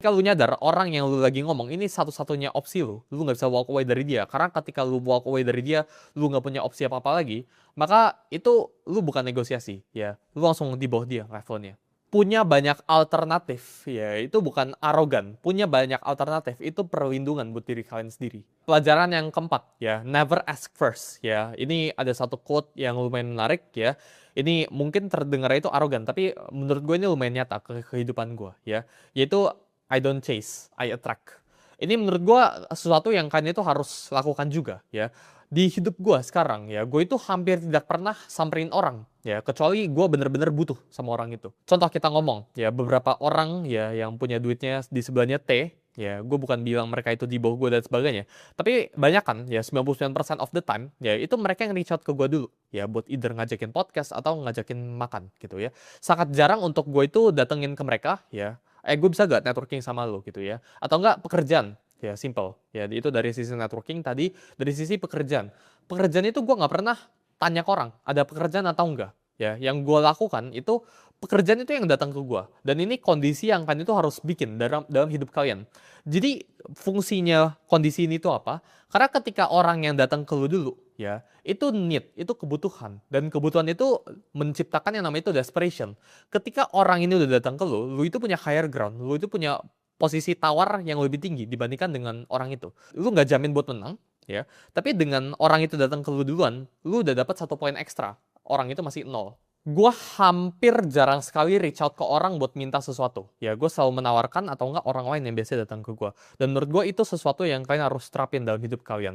ketika lu nyadar orang yang lu lagi ngomong ini satu-satunya opsi lu nggak bisa walk away dari dia. Karena ketika lu walk away dari dia, lu nggak punya opsi apa-apa lagi, maka itu lu bukan negosiasi, ya. Lu langsung di bawah dia levelnya. Punya banyak alternatif, ya itu bukan arogan. Punya banyak alternatif itu perlindungan buat diri kalian sendiri. Pelajaran yang keempat, ya, never ask first, ya. Ini ada satu quote yang lumayan menarik, ya. Ini mungkin terdengar itu arogan, tapi menurut gue ini lumayan nyata ke kehidupan gue, ya. Yaitu I don't chase, I attract. Ini menurut gue sesuatu yang kalian itu harus lakukan juga, ya. Di hidup gue sekarang, ya, gue itu hampir tidak pernah samperin orang, ya, kecuali gue bener-bener butuh sama orang itu. Contoh kita ngomong, ya, beberapa orang, ya, yang punya duitnya di sebelahnya T, ya, gue bukan bilang mereka itu di bawah gue dan sebagainya, tapi banyak kan, ya, 99% of the time, ya, itu mereka yang reach out ke gue dulu, ya, buat either ngajakin podcast atau ngajakin makan, gitu ya. Sangat jarang untuk gue itu datengin ke mereka, ya, gue bisa gak networking sama lo, gitu ya. Atau enggak pekerjaan, ya, simple. Ya, itu dari sisi networking tadi, dari sisi pekerjaan. Pekerjaan itu gue nggak pernah tanya ke orang, ada pekerjaan atau enggak. Ya, yang gue lakukan itu pekerjaan itu yang datang ke gue. Dan ini kondisi yang kalian itu harus bikin dalam hidup kalian. Jadi fungsinya kondisi ini tuh apa? Karena ketika orang yang datang ke lu dulu, ya, itu need, itu kebutuhan. Dan kebutuhan itu menciptakan yang namanya itu desperation. Ketika orang ini udah datang ke lu itu punya higher ground, lu itu punya posisi tawar yang lebih tinggi dibandingkan dengan orang itu. Lu nggak jamin buat menang, ya. Tapi dengan orang itu datang ke lu duluan, lu udah dapat 1 poin ekstra. Orang itu masih 0. Gue hampir jarang sekali reach out ke orang buat minta sesuatu. Ya, gue selalu menawarkan atau enggak orang lain yang biasa datang ke gue. Dan menurut gue itu sesuatu yang kalian harus terapin dalam hidup kalian.